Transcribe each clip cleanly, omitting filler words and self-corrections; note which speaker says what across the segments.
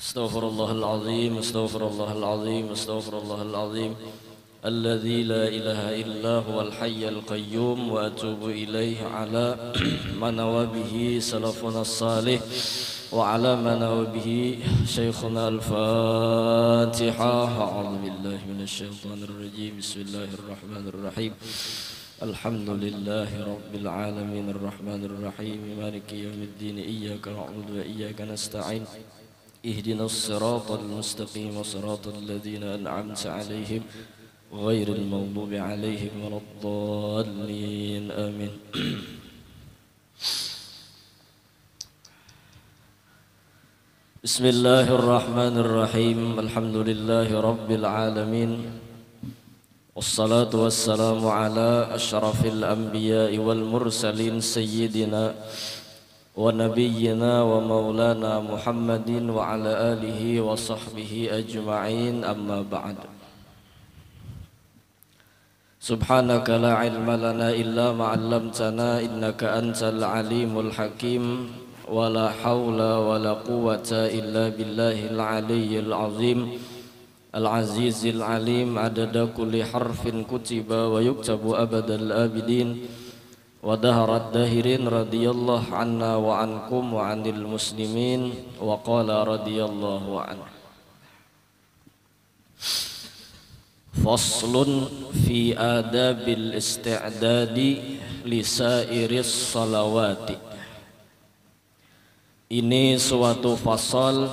Speaker 1: Astaghfirullahal azim, astaghfirullahal azim, astaghfirullahal azim. Alladzi la ilaha illa huwal hayyul qayyum wa atubu ilaihi ala manawabihi salafuna salih wa ala manawabihi syekhuna al-Fatihah. A'udzu billahi minasyaitonir rajim. Bismillahirrahmanirrahim. Alhamdulillahi rabbil alamin arrahmanir rahim maliki yaumiddin iyyaka na'budu wa iyyaka nasta'in. Ihdinas siratal mustaqim siratal ladzina an'amta 'alaihim ghairil maghdubi 'alaihim waladdallin. Amin. Bismillahirrahmanirrahim. Alhamdulillahi rabbil alamin. Wassalatu wassalamu ala asyrafil anbiya'i wal mursalin sayyidina wa nabiyyina wa maulana Muhammadin wa ala alihi wa sahbihi ajma'in, amma ba'd. Subhanaka la ilma lana illa ma 'allamtana innaka antal alimul hakim wa la hawla wa la quwwata illa billahil aliyyil azim al-azizil alim adada kulli harfin kutiba wa yuktabu abadal abidin wa daharat dahirin radiyallahu anna wa ankum wa anil muslimin wa qala radiyallahu anhu. Faslun fi adabil isti'dadi li sairis salawati. Ini suatu fasal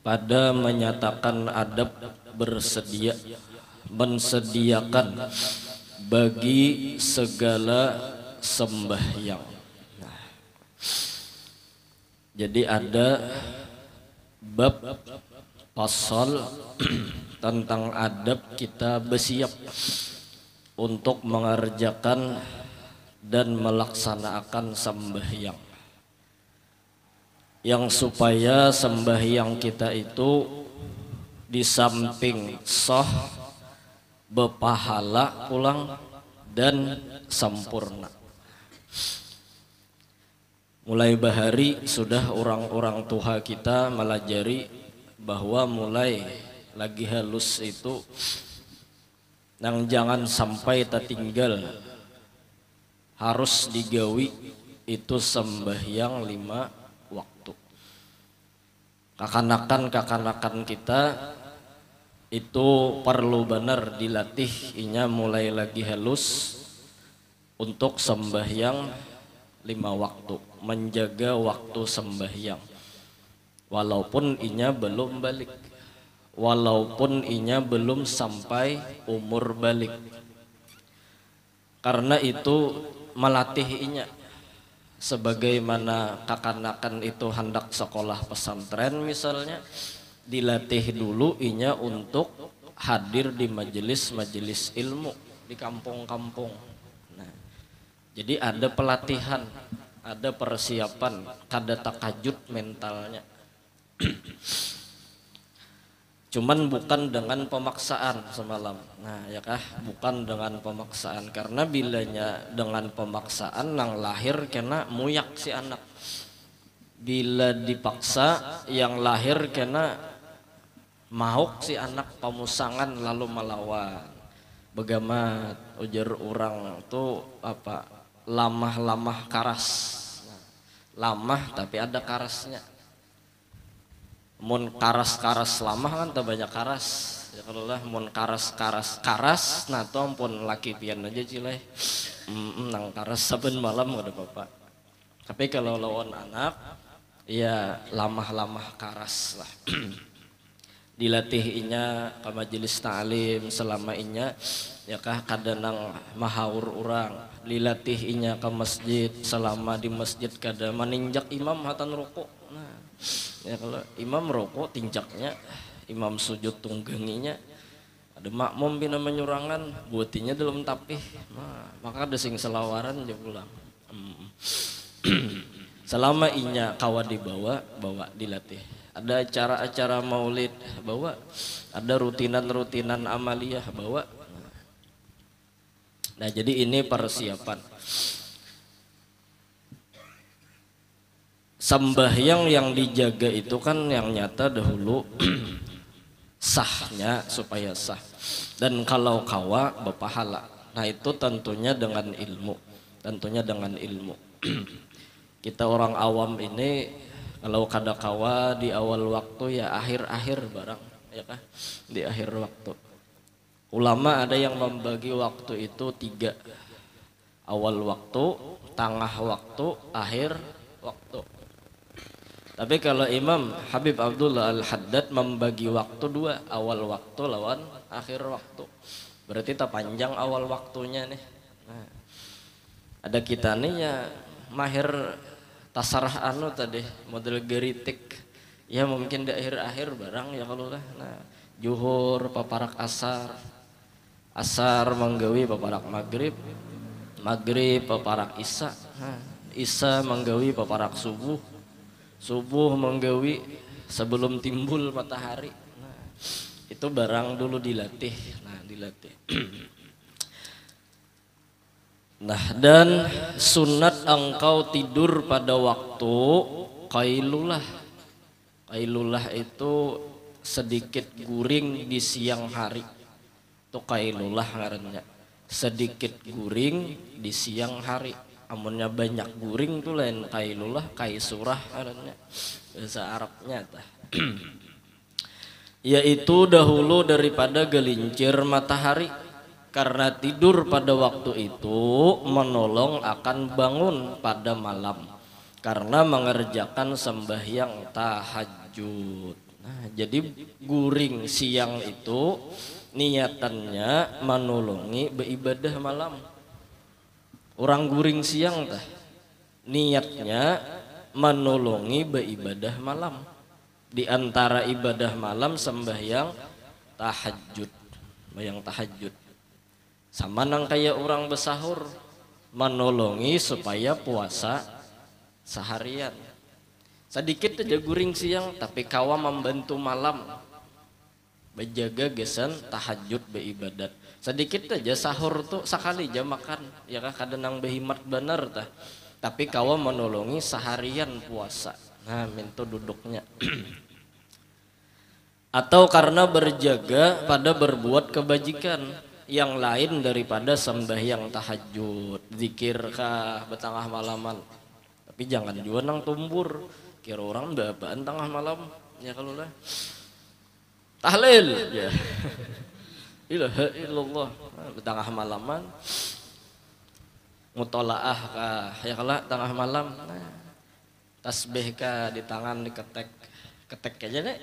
Speaker 1: pada menyatakan adab bersedia, mensediakan bagi segala sembahyang. Nah, jadi ada bab pasal tentang adab kita bersiap untuk mengerjakan dan melaksanakan sembahyang, yang supaya sembahyang kita itu di samping sah, berpahala pulang dan sempurna. Mulai bahari sudah orang-orang tua kita melajari bahwa mulai lagi halus itu nang jangan sampai tertinggal, harus digawi itu sembahyang 5 waktu. Kakanakan kita itu perlu benar dilatih inya mulai lagi halus untuk sembahyang 5 waktu, menjaga waktu sembahyang walaupun inya belum balik, walaupun inya belum sampai umur balik, karena itu melatih inya. Sebagaimana kakanakan itu hendak sekolah pesantren misalnya, dilatih dulu inya untuk hadir di majelis-majelis ilmu di kampung-kampung. Nah, jadi ada pelatihan, ada persiapan, ada takajud mentalnya. Cuman bukan dengan pemaksaan semalam. Nah, ya kah? Bukan dengan pemaksaan, karena bilanya dengan pemaksaan nang lahir kena muyak si anak. Bila dipaksa yang lahir kena mahuk si anak pamusangan lalu melawan. Begamat ujar orang tuh apa? Lamah-lamah karas. Lamah tapi ada karasnya. Mun karas-karas lamah kan tak banyak karas. Ya kalau lah mun karas nah tuh ampun laki pian aja cileh. Nang karas saben malam udah bapak. Tapi kalau lawan anak ya lamah-lamah karas lah. Dilatih inya ke majelis ta'lim selama inya ya kah kadanang mahaur urang. Dilatih inya ke masjid selama di masjid kada maninjak imam hatan rukuk. Nah, ya kalau imam rukuk tinjaknya, imam sujud tungganginya, ada makmum bina menyurangan buatinya dalam tapih. Nah, maka ada sing selawaran aja pulang. Selama inya kawa dibawa dilatih. Ada acara-acara maulid bawa, ada rutinan-rutinan amaliyah bawa. Nah, jadi ini persiapan. Sembahyang yang dijaga itu kan yang nyata dahulu sahnya supaya sah, dan kalau kawa berpahala. Nah itu tentunya dengan ilmu, tentunya dengan ilmu. Kita orang awam ini kalau kada kawa di awal waktu ya akhir-akhir barang ya kan, di akhir waktu. Ulama ada yang membagi waktu itu 3, awal waktu, tengah waktu, akhir waktu. Tapi kalau Imam Habib Abdullah Al-Haddad membagi waktu 2, awal waktu lawan akhir waktu. Berarti tak panjang awal waktunya nih. Nah, ada kita nih ya mahir tasarah anu tadi model geritik. Ya mungkin di akhir-akhir barang ya kalau lah. Nah, juhur paparak asar. Asar manggawi paparak maghrib. Maghrib paparak isya. Nah, isya manggawi paparak subuh. Subuh menggawi sebelum timbul matahari. Nah, itu barang dulu dilatih. Nah, dilatih. Nah, dan sunat engkau tidur pada waktu qailulah. Qailulah itu sedikit guring di siang hari. Itu qailulah ngarannya. Sedikit guring di siang hari. Amunnya banyak guring tuh lain qailulah, qaisurah karena bahasa Arabnya tah. Yaitu dahulu daripada gelincir matahari, karena tidur pada waktu itu menolong akan bangun pada malam karena mengerjakan sembahyang tahajud. Nah, jadi guring siang itu niatannya menolongi beribadah malam. Orang guring siang tah niatnya menolongi beribadah malam. Di antara ibadah malam sembahyang tahajud, sembahyang tahajud. Sama nang kayak orang besahur menolongi supaya puasa seharian. Sedikit aja guring siang tapi kawa membantu malam. Berjaga gesan tahajud beribadat. Sedikit aja sahur tuh sekali jam makan ya kan kadang nang behimat bener tah. Tapi kawa menolongi seharian puasa. Nah, minta duduknya. Atau karena berjaga pada berbuat kebajikan yang lain daripada sembahyang tahajud, zikir kah betengah malaman. Tapi jangan juga nang tumbur. Kira orang babaan tengah malam ya kalau lah. Tahlil ya. Ilaha illallah tengah malaman mutolaah kah ya kala tengah malam. Nah, tasbih kah di tangan diketek aja deh.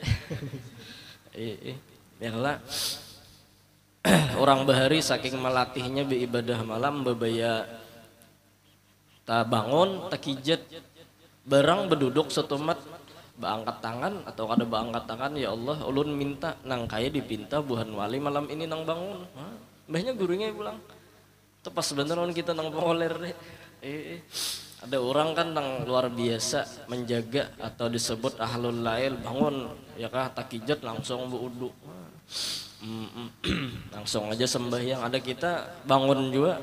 Speaker 1: Ya kala orang bahari saking melatihnya beribadah malam bebaya tak bangun tak kijat barang berduduk setumat beangkat tangan atau kada beangkat tangan ya Allah ulun minta nang kaya dipinta buhan wali malam ini nang bangun. Mbahnya gurunya pulang itu pas beneran kita nang pengoler deh. Ada orang kan nang luar biasa menjaga atau disebut ahlul lail bangun ya kah takijat langsung berudu. Langsung aja sembahyang. Ada kita bangun juga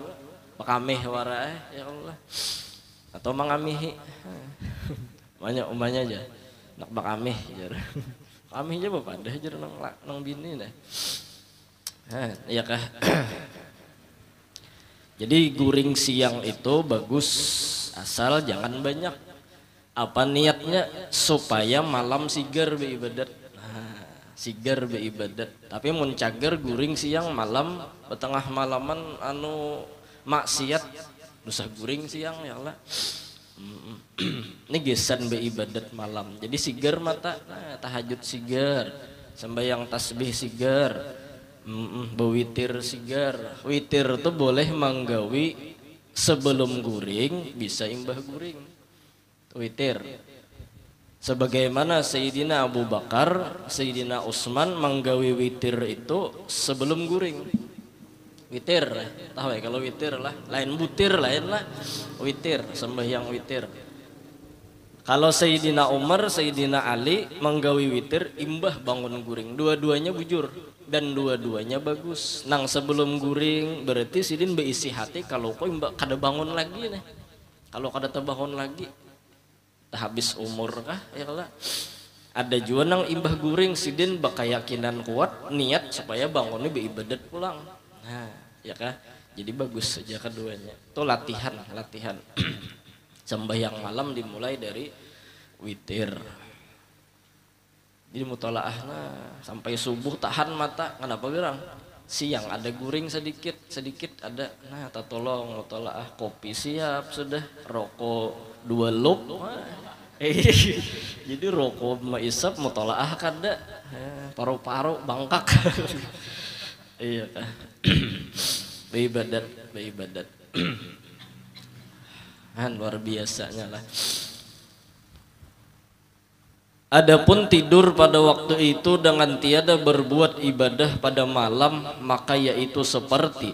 Speaker 1: pakamih warae ya Allah atau mangamihi banyak umanya aja nak bakamih jar. Kamih aja bapak dah jar nang bini dah. Ya kah. Jadi guring siang itu bagus asal jangan banyak. Apa niatnya supaya malam sigar beribadat. Sigar beribadat. Tapi mun cager guring siang malam petengah malaman anu maksiat dosa guring siang ya Allah. Ini gesan beribadat malam. Jadi sigar mata, nah, tahajud sigar, sembahyang tasbih sigar, bewitir sigar. Witir tuh boleh manggawi sebelum guring, bisa imbah guring. Witir. Sebagaimana Sayyidina Abu Bakar, Sayyidina Utsman manggawi witir itu sebelum guring. Witir, tahu ya kalau witir lah, lain butir lain lah. Witir, sembahyang witir. Kalau Sayyidina Umar, Sayyidina Ali manggawi witir imbah bangun guring. Dua-duanya bujur dan dua-duanya bagus. Nang sebelum guring berarti sidin beisi hati kalau kau imbah kada bangun lagi nih. Kalau kada terbangun lagi habis umur kah ya lah. Ada juga nang imbah guring sidin bakayakinan kuat niat supaya bangunnya beribadat pulang. Nah, ya kah? Jadi bagus saja keduanya. Itu latihan. Sembahyang malam dimulai dari witir. Jadi mutolaahna sampai subuh tahan mata. Kenapa bilang? Siang ada guring sedikit ada. Nah, tolong mutolaah kopi siap sudah, rokok 2 lup. Jadi rokok maisap mutolaah kada paru-paru bangkak. Iya kah? Beribadat. Luar biasanya lah. Adapun tidur pada waktu itu dengan tiada berbuat ibadah pada malam, maka yaitu seperti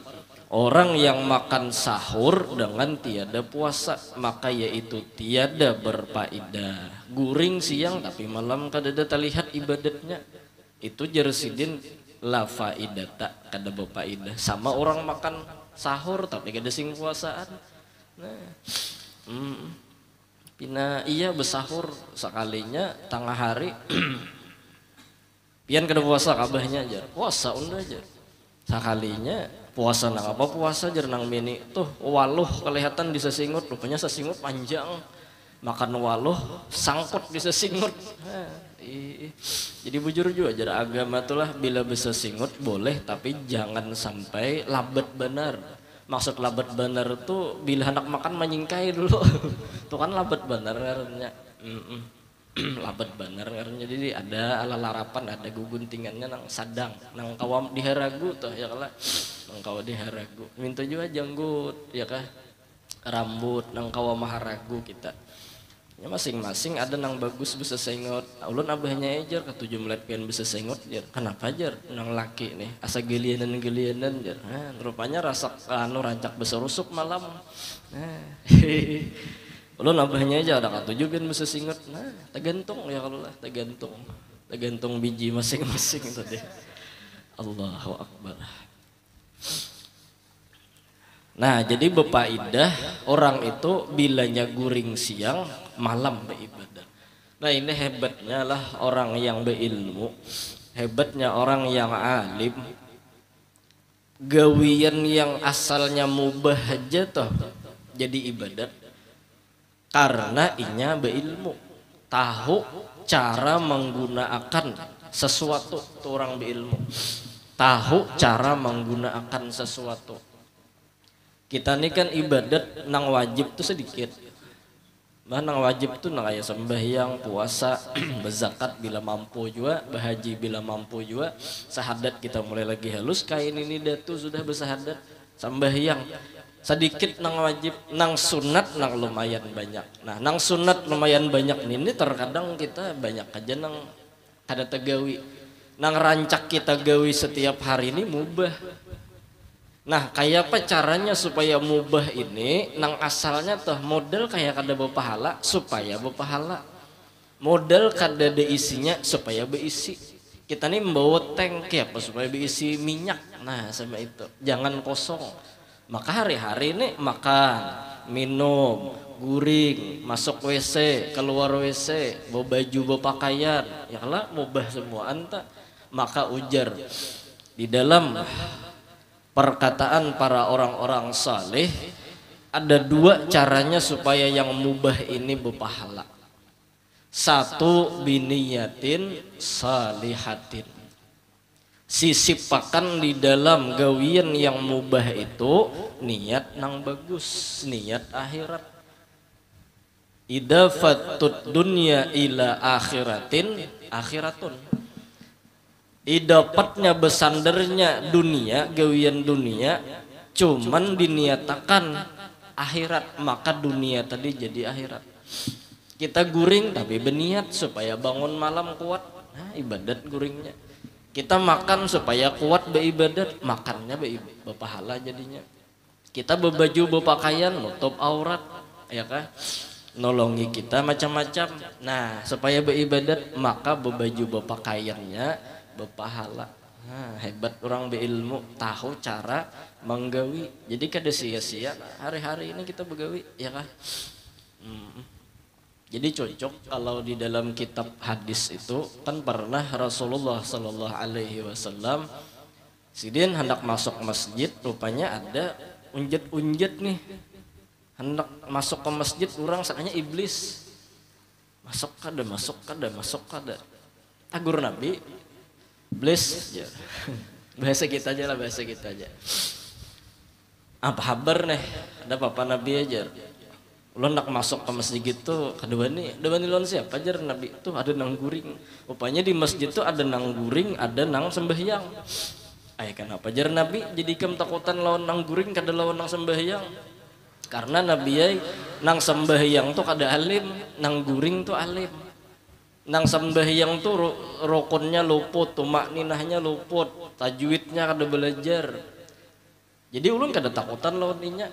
Speaker 1: orang yang makan sahur dengan tiada puasa, maka yaitu tiada berfaedah. Guring siang tapi malam kadada terlihat ibadatnya. Itu jersidin la faidata kada berfaedah. Sama orang makan sahur tapi kada sing puasaan. Nah, pina iya besahur sekalinya tengah hari. Pian kada puasa kabahnya aja. Puasa unda aja. Sekalinya puasa nang apa puasa jar nang mini tuh waluh kelihatan di sesingut, rupanya sesingut panjang. Makan waluh sangkut di sesingut. Jadi bujur juga jar agama tuh lah bila bisa singut boleh tapi jangan sampai labet benar. Maksud labet benar tuh bila hendak makan menyingkai dulu. Tuh kan labet benar karena labet benar karena jadi ada ala larapan, ada guguntingannya nang sadang, nang kawam diharagu tuh ya kala, nang kawa diharagu. Minta juga janggut ya kah, rambut nang kawa maharagu kita. Ya masing-masing ada nang bagus bisa sengot. Ulun abahnya ejar ketujuh melet pian bisa sengot jar. Kenapa jar nang laki nih asa gelianan jar. Nah, rupanya rasa anu rancak besar rusuk malam. Nah. Ulun abahnya aja ada ketujuh pian bisa sengot. Nah, tergantung ya kalau lah tergantung biji masing-masing tadi. Allahu Akbar. Nah, jadi berfaedah orang itu bilanya guring siang, malam beribadah. Nah, ini hebatnya lah orang yang berilmu, hebatnya orang yang alim. Gawian yang asalnya mubah aja toh jadi ibadat karena inya berilmu, tahu cara menggunakan sesuatu. Tuh orang berilmu, tahu cara menggunakan sesuatu. Kita ini kan ibadat nang wajib tuh sedikit. Nang wajib tuh nang kayak sembahyang, puasa, berzakat bila mampu juga, berhaji bila mampu juga, sahadat kita mulai lagi halus kain ini datu sudah bersahadat, sembahyang sedikit nang wajib, nang sunat nang lumayan banyak. Nah, nang sunat lumayan banyak ini terkadang kita banyak aja nang kada tegawi. Nang rancak kita gawi setiap hari ini mubah. Nah, kayak apa caranya supaya mubah ini nang asalnya tuh model kayak kada berpahala supaya berpahala. Model kada ada isinya supaya berisi. Kita nih membawa tank ya apa supaya berisi minyak. Nah, sama itu. Jangan kosong. Maka hari-hari ini makan, minum, guring, masuk WC, keluar WC, bawa baju, bawa pakaian. Ya lah mubah semua anta. Maka ujar di dalam perkataan para orang-orang saleh ada dua caranya supaya yang mubah ini berpahala. Satu biniyatin salihatin, sisipakan di dalam gawian yang mubah itu niat nang bagus, niat akhirat. Idafatut dunya ila akhiratin akhiratun, idapatnya besandarnya dunia, gawian dunia cuman diniatakan akhirat, maka dunia tadi jadi akhirat. Kita guring tapi berniat supaya bangun malam kuat. Nah, ibadat guringnya. Kita makan supaya kuat beribadat, makannya berpahala jadinya. Kita berbaju berpakaian nutup aurat, ya kah? Nolongi kita macam-macam. Nah, supaya beribadat maka berbaju berpakaiannya berpahala. Nah, hebat orang berilmu, tahu cara menggawi. Jadi kada sia-sia hari-hari ini kita begawi, ya kah? Jadi cocok kalau di dalam kitab hadis itu kan pernah Rasulullah Sallallahu Alaihi Wasallam sidin hendak masuk masjid, rupanya ada unjet-unjet nih hendak masuk ke masjid, orang sakanya iblis masuk kada agur Nabi iblis ya. Bahasa kita aja lah, bahasa kita aja. Apa kabar nih? Ada papa Nabi aja. Ulun nak masuk ke masjid gitu, kedua nih lawan siapa aja Nabi itu ada nang guring. Rupanya di masjid tuh ada nang guring, ada nang sembahyang. Ay kenapa aja Nabi jadi kem takutan lawan nang guring kada lawan nang sembahyang? Karena Nabi ay nang sembahyang tuh kada alim, nang guring tuh alim. Nang sembahyang tuh rukunnya luput, tumakninahnya luput, tajwidnya kada belajar. Jadi ulun kada takutan lawan inya.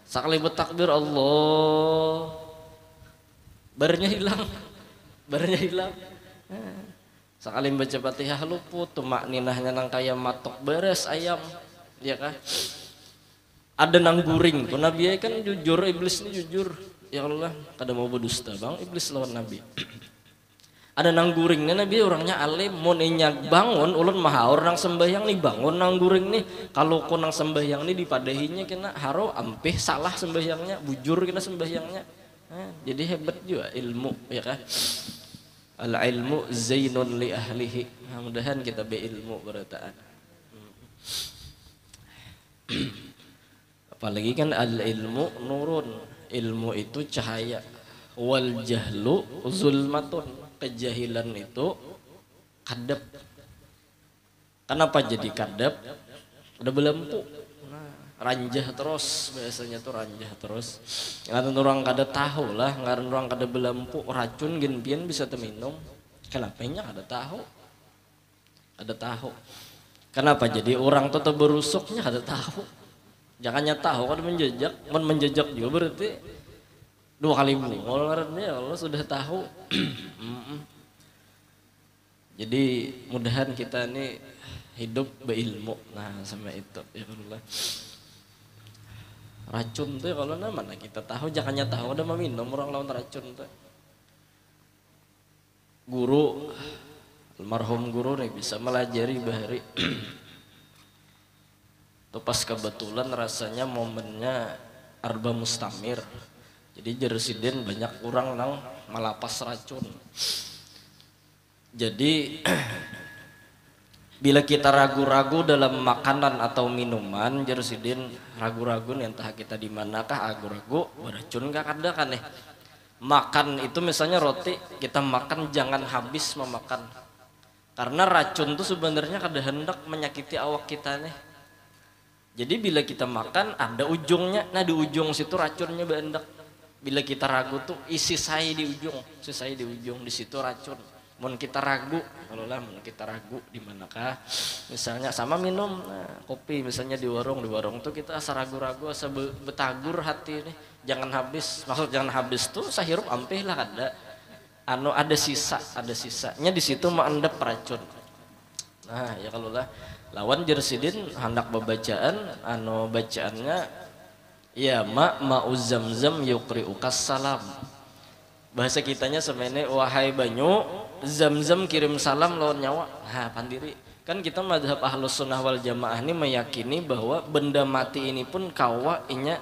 Speaker 1: Sakali bertakbir Allah barnya hilang. Sakali baca Fatihah luput, tumakninahnya nang kaya matok beres ayam, ya kan? Ada nang guring, tuh Nabi kan jujur, iblis ini jujur. Ya Allah, kada mau berdusta bang, iblis lawan Nabi. Ada nang guring nih Nabi orangnya alim, mau nyenyak bangun, ulun mahaur nang sembahyang nih bangun nang guring nih. Kalau ku nang sembahyang nih dipadahinya kena haro ampih salah sembahyangnya, bujur kena sembahyangnya. Jadi hebat juga ilmu, ya kan? Al ilmu zainun li ahlihi. Mudahan kita berilmu berataan. Apalagi kan al ilmu nurun, ilmu itu cahaya. Wal jahlu zulmatun. Kejahilan itu kadep. Kenapa jadi kadep? Udah belempu. Ranjah terus, biasanya tuh ranjah terus. Ngaran orang kada tahu lah, ngaran orang kada belempu, racun genpian bisa teminum. Kenapanya kada tahu? Kada tahu. Kenapa jadi orang tuh berusuknya kada tahu? Jangannya tahu kan menjejak, menjejak juga berarti dua kali bungol ngarannya. Allah sudah tahu. Jadi mudahan kita ini hidup berilmu. Nah sama itu ya Allah. Racun tuh kalau mana kita tahu, jangannya tahu ada meminum orang lawan racun tuh. Guru almarhum guru nih bisa melajari bahari. Tuh pas kebetulan rasanya momennya Arba Mustamir. Jadi jeresiden banyak orang nang malapas racun. Jadi bila kita ragu-ragu dalam makanan atau minuman, jeresiden ragu-ragu nih entah kita di manakah, ragu-ragu beracun gak kada kan nih. Makan itu misalnya roti, kita makan jangan habis memakan. Karena racun tuh sebenarnya kada hendak menyakiti awak kita nih. Jadi bila kita makan ada ujungnya, nah di ujung situ racunnya bandak. Bila kita ragu tuh isi saya di ujung, di situ racun. Mun kita ragu, kalau lah mun kita ragu di manakah? Misalnya sama minum kopi, misalnya di warung tuh kita asa ragu-ragu, asa betagur hati nih, jangan habis. Maksud jangan habis tuh sahirup ampih lah kada. Ada sisanya di situ maendep racun. Nah ya kalau lah lawan jersidin hendak babacaan, bacaannya ya ma'u zamzam yuqri'ukas salam. Bahasa kitanya sebenarnya wahai banyu zamzam kirim salam lawan nyawa. Nah pandiri kan kita madhab ahlus sunnah wal jamaah ini meyakini bahwa benda mati ini pun kawa inya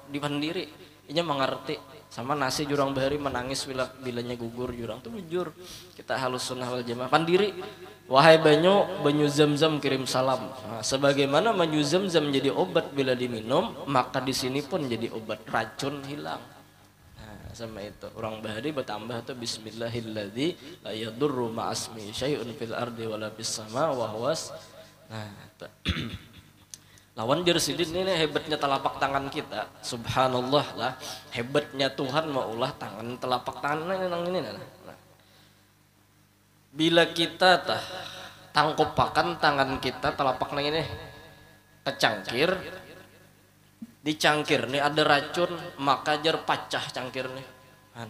Speaker 1: dipandiri, inya mengerti. Sama nasi jurang bahari menangis bilanya gugur jurang tuh jujur. Kita ahlus sunnah wal jamaah pandiri wahai banyu zamzam kirim salam. Nah, sebagaimana banyu zamzam jadi obat bila diminum, maka di sini pun jadi obat, racun hilang. Nah, sama itu. Orang bahari bertambah tuh bismillahilladzi la yadurru ma'asmi syai'un fil ardi wala bis sama wa huwas. Nah, lawan jersidin ini hebatnya telapak tangan kita. Subhanallah lah, hebatnya Tuhan maulah tangan telapak tangan ini. Bila kita tangkupakan tangan kita telapak nang ini kecangkir, di cangkir nih ada racun, maka jar pacah cangkir nih.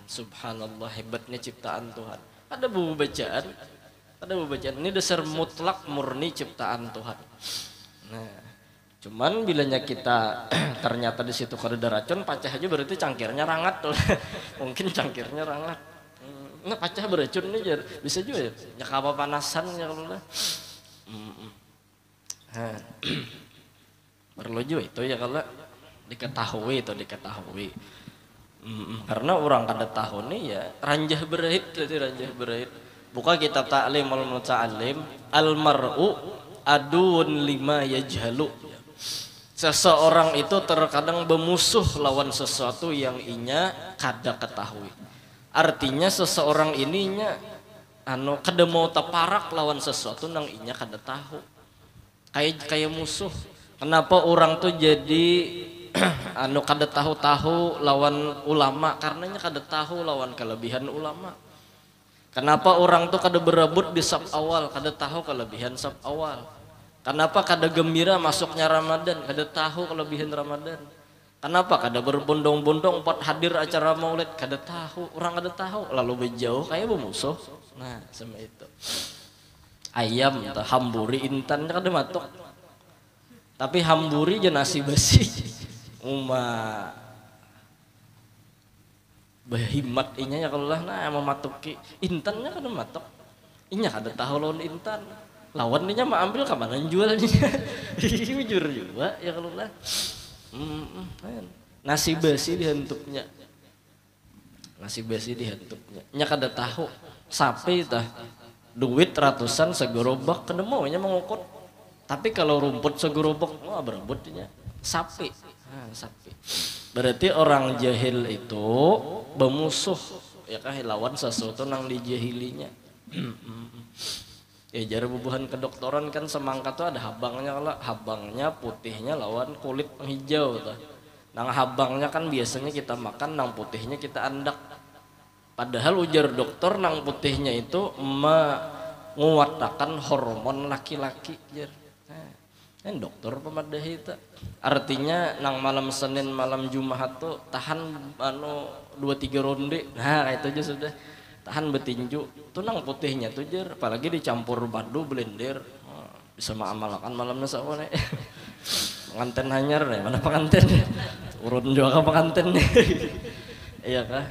Speaker 1: Subhanallah hebatnya ciptaan Tuhan. Ada buku bacaan, ini dasar mutlak murni ciptaan Tuhan. Nah, Cuman bilanya kita ternyata di situ kada ada racun, pacah aja berarti cangkirnya rangat tuh. Mungkin cangkirnya rangat. Nah pacah beracun nih jar. Bisa juga ya. Ya apa panasan ya kalau lah. Perlu juga itu ya kalau diketahui. Karena orang kada tahu nih ya ranjah berait jadi ranjah berait. Buka kitab Ta'lim wal Muta'allim, al-mar'u adun lima yajhalu. Seseorang itu terkadang bermusuh lawan sesuatu yang inya kada ketahui. Artinya seseorang ininya kada mau taparak lawan sesuatu nang inya kada tahu. Kayak musuh. Kenapa orang tuh jadi kada tahu lawan ulama? Karenanya kada tahu lawan kelebihan ulama. Kenapa orang tuh kada berebut di sab awal, kada tahu kelebihan sab awal. Kenapa kada gembira masuknya Ramadan, kada tahu kelebihan Ramadan. Kenapa kada berbondong-bondong buat hadir acara maulid, kada tahu, orang kada tahu, lalu berjauh kayak bermusuh. Nah, sama itu. Ayam atau hamburi intan kada matok. Tapi hamburi je nasi basi. Behimat inya ya kalau lah nah mau matuki intannya kada matok. Inya kada tahu lawan intan. Lawan inya mau ambil ke mana jualnya. Jujur juga ya kalau lah. Nasi basi dihentuknya. Nya kada tahu. Sapi tah duit ratusan segerobak kada mau nya mengukut. Tapi kalau rumput segerobak wah berebutnya. Sapi. Sapi. Berarti orang jahil itu bermusuh ya kah lawan sesuatu nang dijahilinya. Ya jar bubuhan kedokteran kan semangka tuh ada habangnya putihnya lawan kulit hijau tuh. Nang habangnya kan biasanya kita makan, nang putihnya kita andak. Padahal ujar dokter nang putihnya itu menguatakan hormon laki-laki jar. Kan dokter pemadahi itu. Artinya nang malam Senin malam Jumat tuh tahan 2-3 ronde. Nah itu aja sudah tahan betinju. Tuh nang putihnya tuh jar, apalagi dicampur madu blender. Bisa mengamalkan malamnya sama nih. Pengantin hanyar nih, mana pengantin? Urun juga ke pengantin nih. Iya kah?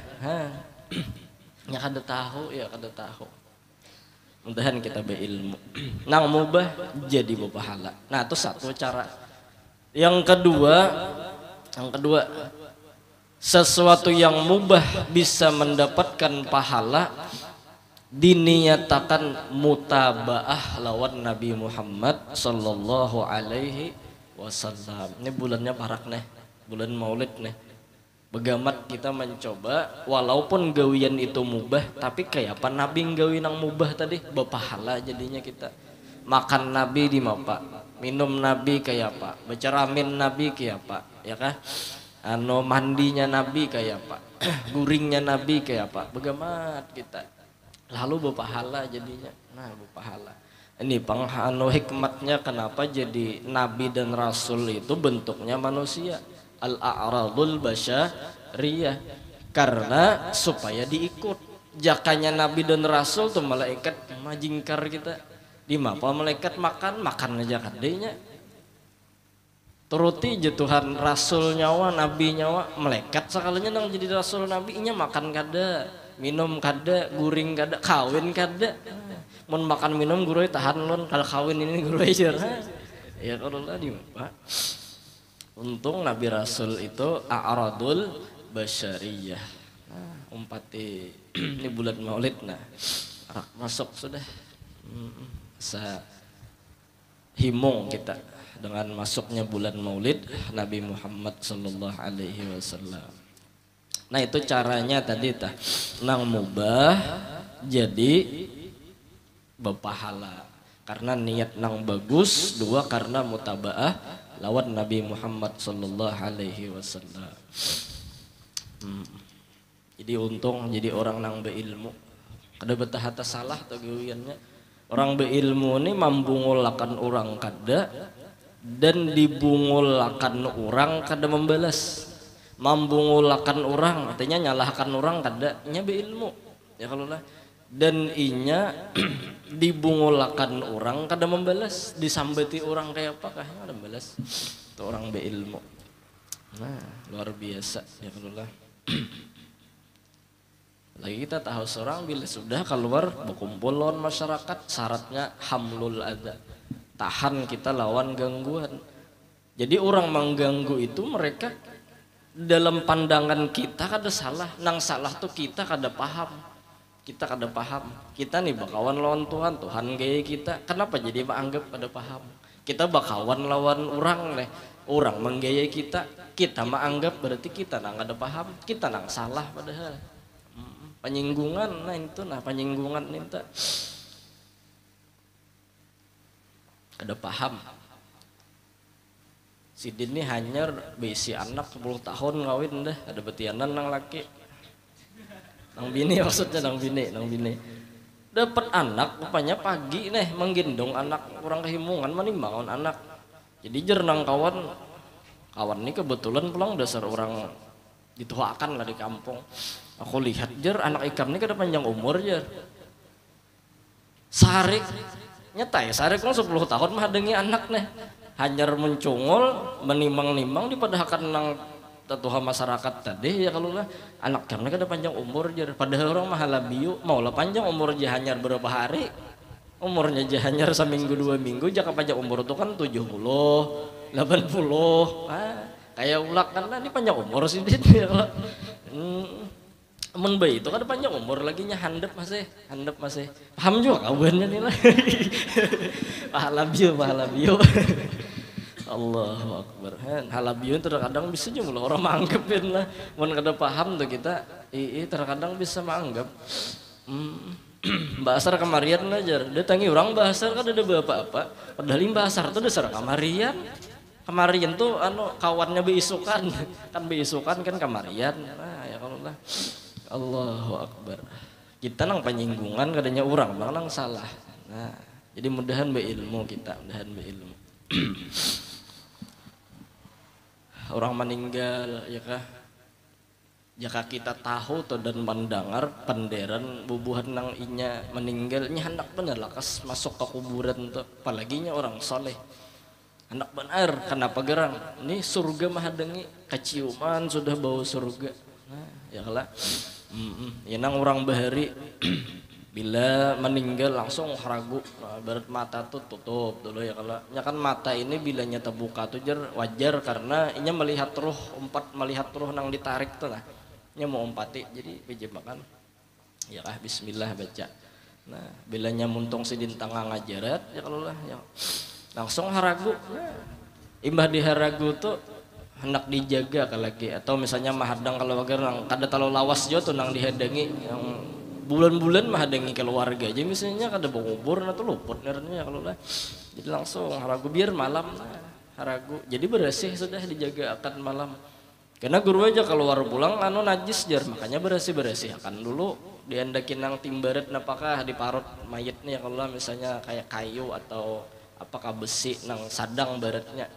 Speaker 1: Ya kada tahu. Mudahan kita berilmu. Nang mubah jadi berpahala. Nah itu satu cara. Yang kedua sesuatu yang mubah bisa mendapatkan pahala diniatakan mutabaah lawan Nabi Muhammad sallallahu alaihi wasallam. Ini bulannya parak nih, bulan Maulid nih. Begamat kita mencoba walaupun gawian itu mubah tapi kayak apa Nabi nggawi nang mubah tadi berpahala jadinya kita. Makan Nabi di mapa, minum Nabi kayak apa, baca ramin Nabi kayak apa, ya kah? Mandinya Nabi kayak apa, guringnya Nabi kayak apa, begamat kita. Lalu berpahala jadinya. Nah, berpahala. Ini hikmatnya kenapa jadi Nabi dan Rasul itu bentuknya manusia. Al-a'radul basyariyah, karena supaya diikut. Jakanya Nabi dan Rasul tuh malaikat majingkar kita. Di mapa malaikat makan aja kadenya. Turuti je Tuhan Rasul nyawa, Nabi nyawa, malaikat sekalinya nang jadi Rasul Nabi nya makan kada, minum kada, guring kada, kawin kada. Mun makan minum guru tahan lon, kalau kawin ini guru aja. Ya kalau lah di mapa. Untung Nabi Rasul itu a'radul basyariyah. Umpati ini bulan Maulid nah. Masuk sudah. Himung kita dengan masuknya bulan Maulid Nabi Muhammad sallallahu alaihi wasallam. Nah, itu caranya tadi tah. Nang mubah jadi berpahala. Karena niat nang bagus, dua karena mutabaah lawan Nabi Muhammad sallallahu alaihi wasallam. Jadi untung jadi orang nang beilmu. Kada betah hata salah atau gawiannya. Orang beilmu ini mambungulakan orang kada dan dibungulakan orang kada membalas. Mambungulakan orang artinya nyalahkan orang kada nya beilmu. Ya kalau lah dan inya dibungulakan orang kada membalas, disambeti orang kayak apa kah kada membalas. Itu orang beilmu. Nah, luar biasa ya Allah. Lagi kita tahu seorang bila sudah keluar berkumpul lawan masyarakat, syaratnya hamlul adza, tahan kita lawan gangguan. Jadi orang mengganggu itu mereka dalam pandangan kita kada salah, nang salah tuh kita kada paham. Kita kada paham. Kita nih bakawan lawan Tuhan, Tuhan gaya kita. Kenapa jadi menganggap kada paham? Kita bakawan lawan orang nih, orang menggaya kita. Kita menganggap berarti kita nang kada paham, kita nang salah padahal. Penyinggungan, nah itu nah penyinggungan itu kada paham. Si Din ini hanyar besi anak 10 tahun ngawin dah, ada betianan nang laki. Nang bini maksudnya nang bini. Dapat anak rupanya pagi nih menggendong anak kurang kehimungan menimbangun anak. Jadi jernang kawan ini kebetulan pulang dasar orang dituakan lah di kampung. Aku lihat jer anak ikam ini kada panjang umur jer. Sarik nyetai sarik 10 tahun mah dengi anak nih. Hanyar mencungul menimang-nimang dipadahakan nang tatuha masyarakat tadi ya kalau lah anak karena kada panjang umur jer, padahal orang mah halabiu mau lah panjang umur je hanyar berapa hari, umurnya je hanyar seminggu 2 minggu, jaka panjang umur itu kan 70 80 kayak ulak kan ini panjang umur sih dia kalau men bayi itu kan panjang umur lagi nya handap masih paham juga kawannya nih lah halabiu Allahu Akbar. Halabiun terkadang bisa juga orang menganggapin lah. Mun kada paham tuh kita, terkadang bisa menganggap. Bahasar kamarian aja. Dia tangi orang bahasar kan ada apa-apa. Padahal bahasar tuh dasar kamarian. Kamarian tuh kawannya beisukan. Kan beisukan kan kamarian. Nah, ya kalau lah. Allahu Akbar. Kita nang penyinggungan kadanya orang, nang salah. Nah, jadi mudahan beilmu kita, mudahan beilmu. Orang meninggal ya kah jika kita tahu tuh dan mendengar penderan bubuhan nang inya meninggalnya hendak bener lakas masuk ke kuburan tuh apalagi nya orang soleh hendak bener kenapa gerang ini surga mah dengi keciuman sudah bau surga nah ya kalah ya nang orang bahari bila meninggal langsung ragu berat mata tuh tutup dulu ya kalau kan mata ini bila nyata buka tuh wajar karena inya melihat ruh melihat ruh nang ditarik tuh lah nya mau umpati jadi biji makan ya kah bismillah baca nah bila nya muntung sidin tangga ngajarat ya kalau lah ya langsung haragu nah, imbah diharagu tuh hendak dijaga lagi atau misalnya mahadang kalau agar nang kada terlalu lawas jo tuh nang dihadangi yang bulan-bulan mah dengi keluarga aja misalnya kada bongobor atau luput nernya kalau lah jadi langsung haragu biar malam haragu jadi bersih sudah dijaga akan malam karena guru aja keluar pulang najis jar makanya bersih akan dulu diandakin nang timbaret apakah diparut mayitnya kalau misalnya kayak kayu atau apakah besi nang sadang baretnya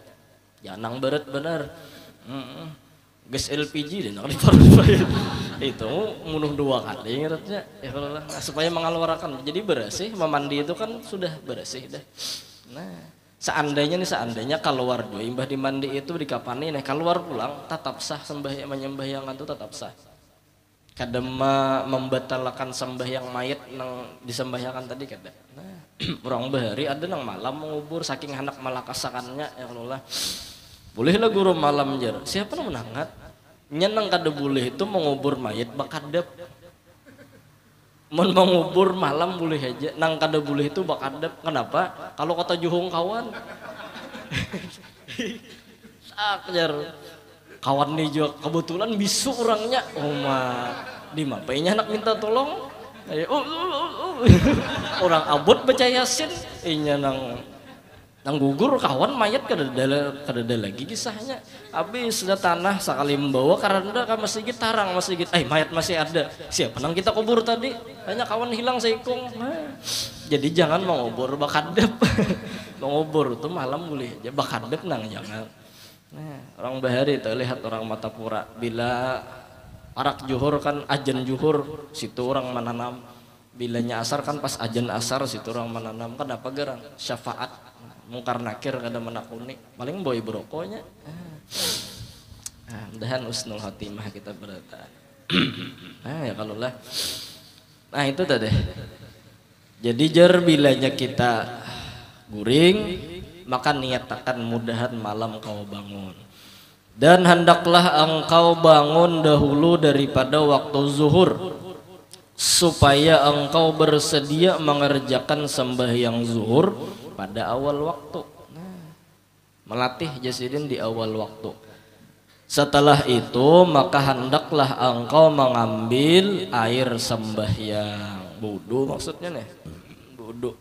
Speaker 1: ya nang baret bener gas LPG dan itu munuh 2 kali ngeratnya ya kalau lah supaya mengeluarkan jadi bersih memandi itu kan sudah bersih dah nah seandainya keluar dua imbah dimandi itu dikapani nah keluar pulang tetap sah sembahyang menyembahyangan itu tetap sah kadang membatalkan sembahyang mayat nang disembahyakan tadi kada nah orang bahari ada nang malam mengubur saking hendak malakasakannya ya kalau lah bolehlah guru malam jar siapa yang menangat nyenang kada boleh itu mengubur mayat bakadap mengubur malam boleh aja nang kada boleh itu bakadap kenapa kalau kata juhung kawan jar kawan nih juga kebetulan bisu orangnya di mapainya anak minta tolong orang abot baca yasin inya nang gugur kawan mayat kada ada lagi kisahnya habis sudah tanah sekali membawa karena ke masjid tarang masjid mayat masih ada siapa nang kita kubur tadi hanya kawan hilang seikung jadi jangan mengubur bakadep mengubur itu malam boleh aja bakadep nang jangan orang bahari itu lihat orang Matapura bila arak juhur kan ajan juhur situ orang menanam bilanya asar kan pas ajan asar situ orang menanam kan apa gerang syafaat mungkar nakir kada menakuni paling boy brokonya. Mudahan usnul khotimah kita berada. Ya kalau lah. Nah itu tadi. Jadi jar bilanya kita guring maka niatakan mudahan malam kau bangun. Dan hendaklah engkau bangun dahulu daripada waktu zuhur supaya engkau bersedia mengerjakan sembahyang zuhur pada awal waktu. Melatih jasidin di awal waktu. Setelah itu maka hendaklah engkau mengambil air sembahyang wudu maksudnya nih wudu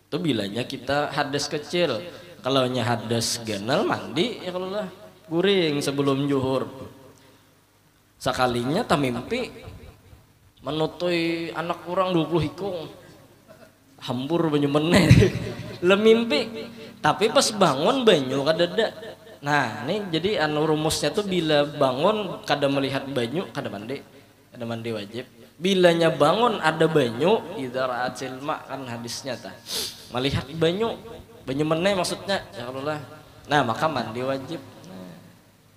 Speaker 1: itu bilanya kita hadas kecil kalau nya hadas ganal mandi ya kalau lah guring sebelum zuhur sekalinya tamimpi menutui anak kurang 20 hikung hambur banyu meneh lemimpi tapi pas bangun banyu kadada. Nah ini jadi anu rumusnya tuh bila bangun kada melihat banyu kada mandi wajib. Bilanya bangun ada banyu idza ra'atil ma kan hadisnya tah. Melihat banyu meneh maksudnya ya Allah. Nah maka mandi wajib.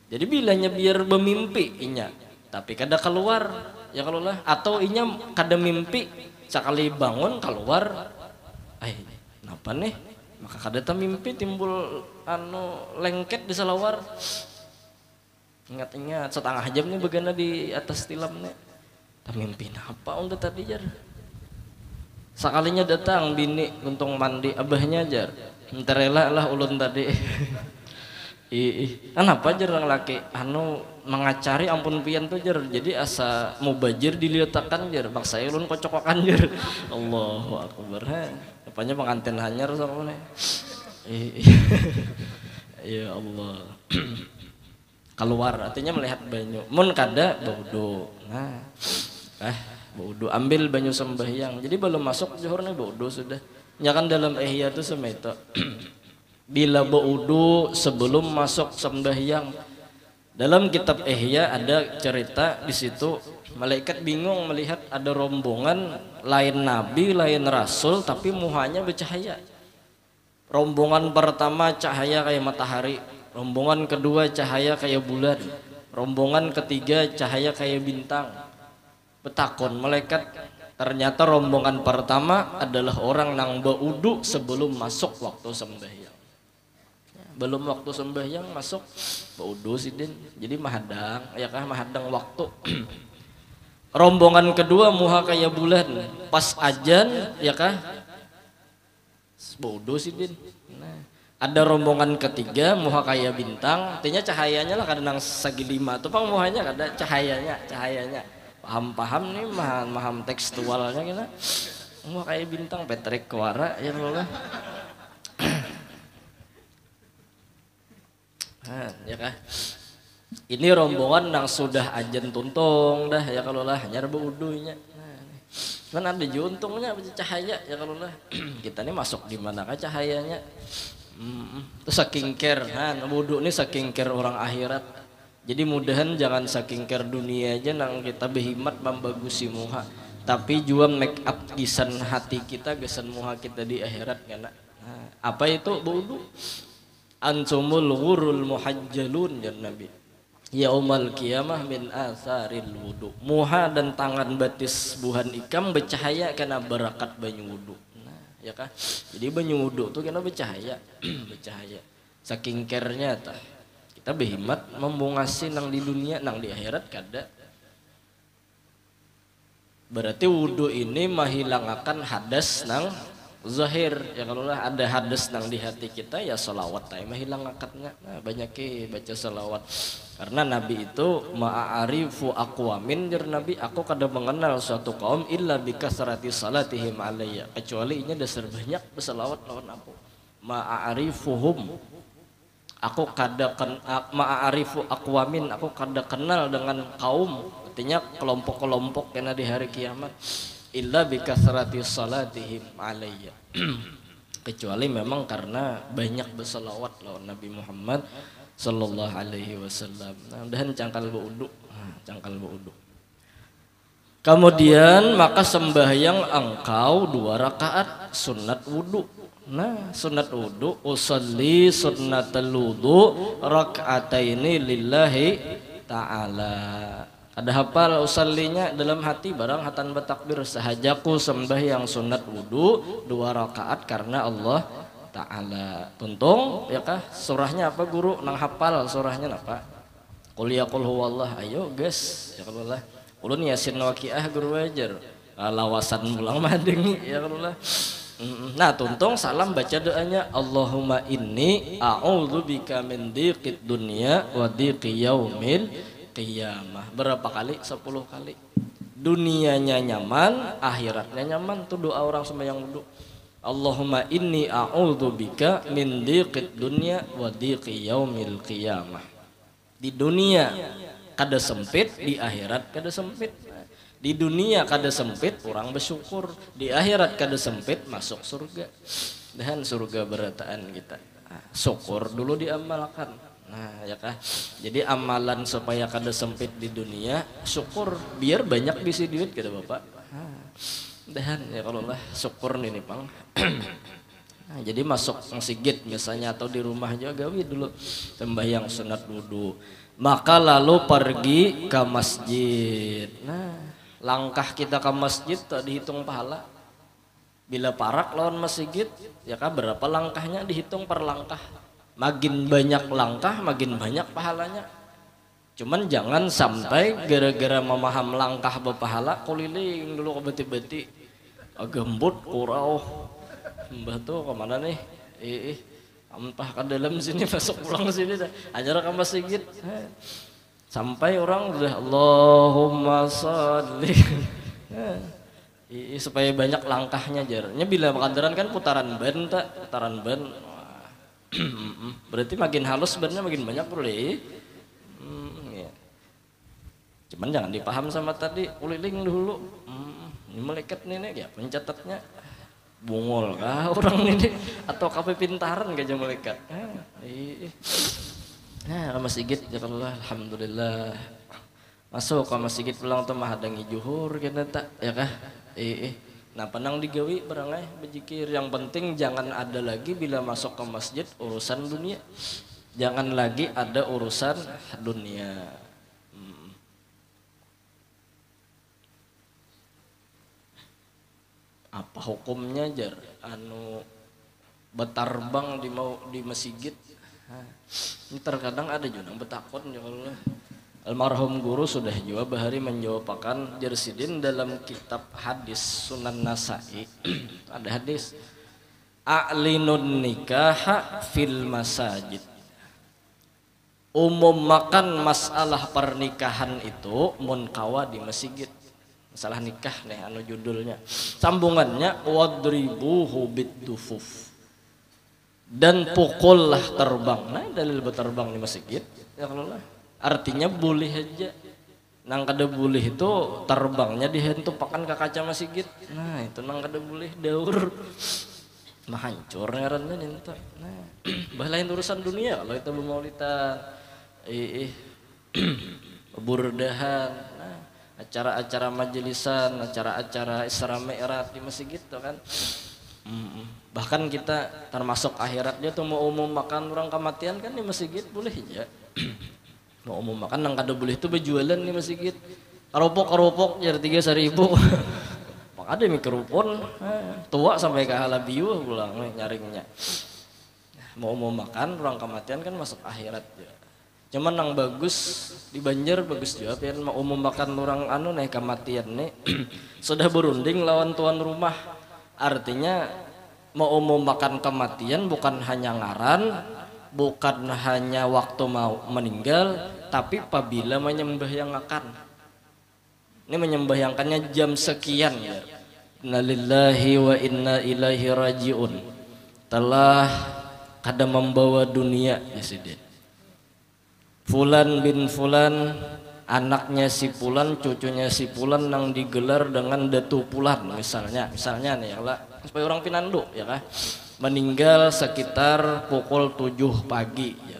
Speaker 1: Jadi bilanya biar bermimpi inya tapi kada keluar ya Allah atau inya kada mimpi sekali bangun keluar. Kenapa nih? Maka kada mimpi timbul anu lengket di salawar. Ingat-ingat setengah jam nih begana di atas tilamnya. Mimpi apa untuk tadi jar? Sekalinya datang bini untung mandi abahnya jar. Entarela lah ulun tadi. Kenapa jar orang laki anu mengacari ampun pian tuh jar. Jadi asa mubajir diliatakan jar. Bangsa ulun kocokokan jar. Allahu akbar. Apanya pengantin hanyar sama nih. Ya Allah. Keluar artinya melihat banyu. Mun kada wudu. Nah. Wudu ambil banyu sembahyang. Jadi belum masuk zuhur nih wudu sudah. Ya kan dalam ihya itu semeto. Bila wudu sebelum masuk sembahyang. Dalam kitab ihya ada cerita di situ malaikat bingung melihat ada rombongan lain nabi, lain rasul tapi muhanya bercahaya. Rombongan pertama cahaya kayak matahari, rombongan kedua cahaya kayak bulan, rombongan ketiga cahaya kayak bintang. Betakon malaikat ternyata rombongan pertama adalah orang nang baudu sebelum masuk waktu sembahyang. Belum waktu sembahyang masuk baudu sidin. Jadi mahadang ya kah mahadang waktu. Rombongan kedua muha kayak bulan pas ajan ya kah baudu sidin. Nah, ada rombongan ketiga muha kayak bintang artinya cahayanya lah kadang segi lima tuh pang muhanya kada cahayanya paham nih maham tekstualnya gitu muha kayak bintang Patrick Kuara ya Allah. Ya kah ini rombongan yang sudah ajan tuntung dah ya kalau lah hanya berwudunya. Kan ada juntungnya cahaya ya kalau lah kita ini masuk di manakah cahayanya. Itu saking care wudu ini saking care orang akhirat. Jadi mudahan jangan saking care dunia aja nang kita berhimat membagusi muha tapi juga make up gisan hati kita gisan muha kita di akhirat kan. Apa itu wudu? Antumul ghurul muhajjalun ya Nabi yaumal qiyamah min asaril wudu. Muha dan tangan batis buhan ikam bercahaya karena berakat banyu wudu. Nah ya kah jadi banyu wudu tuh kena bercahaya bercahaya saking care-nya tah kita berhimat membungasi nang di dunia nang di akhirat kada. Berarti wudu ini menghilangkan hadas nang zahir ya kalau lah ada hadas nang di hati kita ya salawat mah hilang akadnya. Nah banyak baca salawat karena Nabi itu ma'arifu aqwamin jar Nabi aku kada mengenal suatu kaum illa bikasrati salatihim alayya kecuali ini dasar banyak bersalawat lawan aku. Ma'arifuhum aku kada ma'arifu aqwamin aku kada kenal dengan kaum artinya kelompok-kelompok kena di hari kiamat illa bikasrati salatihim alayya kecuali memang karena banyak berselawat lawan Nabi Muhammad sallallahu alaihi wasallam. Nah, mudahan cangkal wudu. Kemudian maka sembahyang engkau 2 rakaat sunat wudu. Nah, sunat wudu, usolli sunnatal wudu raka'ataini lillahi ta'ala. Ada hafal usallinya dalam hati barang hatan bertakbir sahajaku sembahyang sunat wudu 2 rakaat karena Allah Ta'ala. Tuntung ya kah? Surahnya apa guru? Nang hafal surahnya apa? Qul ya qul huwallah. Ayo guys, ya Allah. Ulun Yasin Waqiah guru wajar. Lawasan mulang madeng ya Allah. Nah, tuntung salam baca doanya Allahumma inni a'udzubika min dhiqid dunya wa dhiqi yaumil qiyamah. Berapa kali? 10 kali. Dunianya nyaman, akhiratnya nyaman. Tuh doa orang sembahyang wudu. Allahumma inni a'udzubika min dhiqid dunya wa dhiqi yaumil qiyamah. Di dunia kada sempit, di akhirat kada sempit. Di dunia kada sempit orang bersyukur, di akhirat kada sempit masuk surga. Dan surga berataan kita. Syukur dulu diamalkan. Nah, ya kah? Jadi amalan supaya kada sempit di dunia, syukur biar banyak bisi duit gitu Bapak. Dan ya kalau lah syukur nih Pang. Nah, jadi masuk masjid misalnya atau di rumah juga gawi dulu sembahyang sunat wudu. Maka lalu pergi ke masjid. Nah, langkah kita ke masjid tak dihitung pahala. Bila parak lawan masjid, ya kan berapa langkahnya dihitung per langkah. Makin banyak langkah, makin banyak pahalanya. Cuman jangan sampai gara-gara memaham langkah berpahala, keliling dulu ke beti-beti. Gembut, kurau. Mbah tuh kemana nih? Entah ke dalam sini, masuk pulang sini. Ajar ke masjid. Sampai orang udah Allahumma sholli supaya banyak langkahnya jarnya. Bila makadaran kan putaran ban tak, putaran ban. Berarti makin halus bannya makin banyak bro deh. Ya. Cuman jangan dipaham sama tadi uliling dulu. Ini malaikat nih ya pencatatnya bungol kah orang ini atau kafe pintaran gajah malaikat. Nah, masjid ya Allah, alhamdulillah. Masuk ke masjid pulang tuh mahadangi juhur kita tak ya kah? Nah, penang digawi berangai bejikir. Yang penting jangan ada lagi bila masuk ke masjid urusan dunia. Jangan lagi ada urusan dunia. Apa hukumnya jar anu betarbang di masjid? Ini terkadang ada juga yang betakon ya Allah. Almarhum guru sudah juga bahari menjawabkan Jersidin dalam kitab hadis Sunan Nasai. Ada hadis a'linun nikah fil masajid. Umum makan masalah pernikahan itu munkawa di masjid. Masalah nikah nih anu judulnya. Sambungannya wadribuhu bid-dufuf. Dan pukullah terbang. Nah, dalil berterbang di masjid ya Allah. Artinya boleh aja. Nang kada boleh itu terbangnya dihentupakan ke kaca masjid. Nah, itu nang kada boleh daur. Mah hancur ngarannya ninta. Nah, bah lain urusan dunia kalau itu maulidan. Burdahan. Nah, acara-acara majelisan, acara-acara Isra Mi'raj di masjid itu kan. Bahkan kita termasuk akhiratnya tuh mau umum makan orang kematian kan di masjid boleh aja. Mau umum makan nang kada boleh itu berjualan di masjid. Keropok jar 3.000. Mak ada mikrofon tua sampai ke halabiu pulang nyaringnya. Mau umum makan orang kematian kan masuk akhirat ya. Cuman nang bagus di Banjar bagus juga pian mau umum makan orang anu nih kematian nih sudah berunding lawan tuan rumah. Artinya mau umum makan kematian bukan hanya ngaran, bukan hanya waktu mau meninggal, tapi apabila menyembahyangakan. Ini menyembahyangannya jam sekian ya. Innalillahi wa inna ilaihi rajiun. Telah kada membawa dunia ya sidin. Fulan bin Fulan, anaknya si Fulan, cucunya si Fulan nang digelar dengan Datu Fulan misalnya nih ya lah. Supaya orang Pinando ya kah meninggal sekitar pukul 7 pagi ya.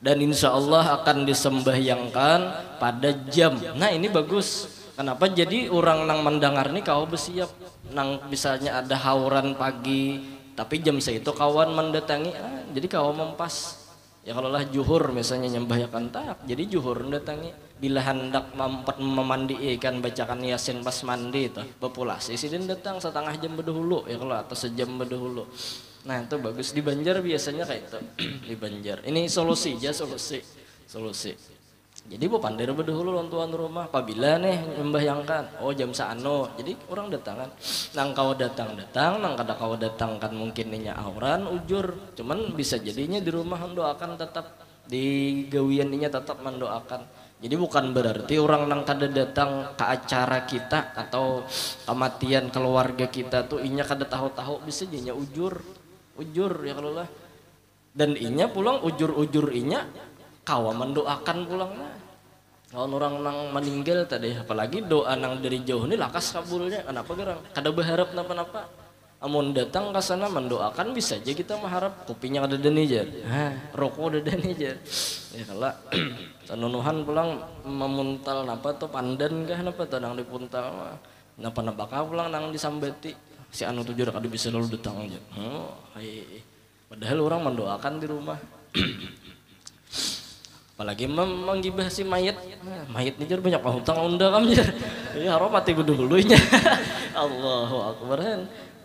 Speaker 1: Dan insya Allah akan disembahyangkan pada jam. Nah ini bagus Kenapa jadi orang nang mendengar nih kau bersiap nang misalnya ada hauran pagi tapi jam itu kawan mendatangi jadi kau mempas ya kalau lah juhur misalnya nyembahyakan tak jadi juhur mendatangi bila hendak memandi ikan bacakan yasin pas mandi itu populasi sidin datang setengah jam berdahulu ya kalau atau sejam berdahulu. Nah itu bagus di Banjar biasanya kayak itu di Banjar ini solusi aja solusi. Jadi bu pandir berdahulu orang tuan rumah apabila nih membayangkan jam saano jadi orang datangan nang kau datang nang kada kau datang kan mungkin ninya auran ujur cuman bisa jadinya di rumah mendoakan tetap di gawian ninya tetap mendoakan. Jadi bukan berarti orang nang kada datang ke acara kita atau kematian keluarga kita tuh inya kada tahu-tahu bisa jadinya ujur ya kalau lah dan inya pulang ujur inya kawa mendoakan pulang kalau orang nang meninggal tadi apalagi doa nang dari jauh ini lakas kabulnya kenapa gerang kada berharap napa-napa amun datang ke sana mendoakan bisa aja kita mengharap kopinya ada deni jar rokok ada deni jar ya kalau sanunuhan pulang memuntal napa tuh pandan kah napa tuh nang dipuntal napa kah pulang nang disambeti si anu tujuh kada bisa lalu datang aja padahal orang mendoakan di rumah apalagi menggibah si mayat nih jar banyak hutang unda kam jar ya harap mati dulunya Allahu akbar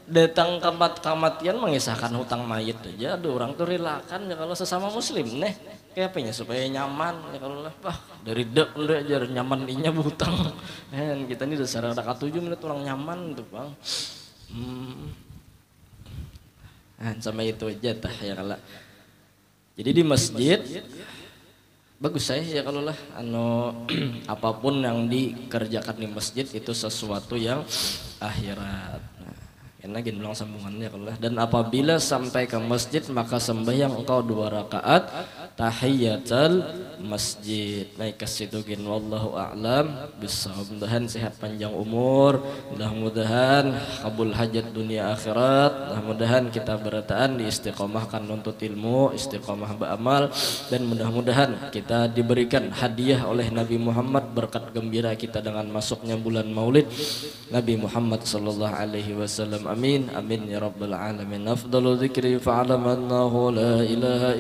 Speaker 1: datang kematian mengisahkan hutang mayat aja aduh orang tuh relakan ya kalau sesama muslim nih kayak apanya supaya nyaman ya kalau lah dari dek udah jar nyaman inya berhutang kita ini dasar ada 7 menit orang nyaman tuh bang sama itu aja tah ya kalau jadi di masjid bagus saya ya kalau lah apapun yang dikerjakan di masjid itu sesuatu yang akhirat. Karena gini bilang sambungannya kalau lah dan apabila sampai ke masjid maka sembahyang engkau 2 rakaat tahiyatul masjid. Naik ke situ gin wallahu a'lam bissawab. Mudah-mudahan sehat panjang umur, mudah-mudahan kabul hajat dunia akhirat, mudah-mudahan kita berataan di istiqomahkan nuntut ilmu, istiqomah beramal dan mudah-mudahan kita diberikan hadiah oleh Nabi Muhammad berkat gembira kita dengan masuknya bulan Maulid Nabi Muhammad sallallahu alaihi wasallam. Amin amin ya rabbal alamin. Afdalu dzikri fa'lam annahu la ilaha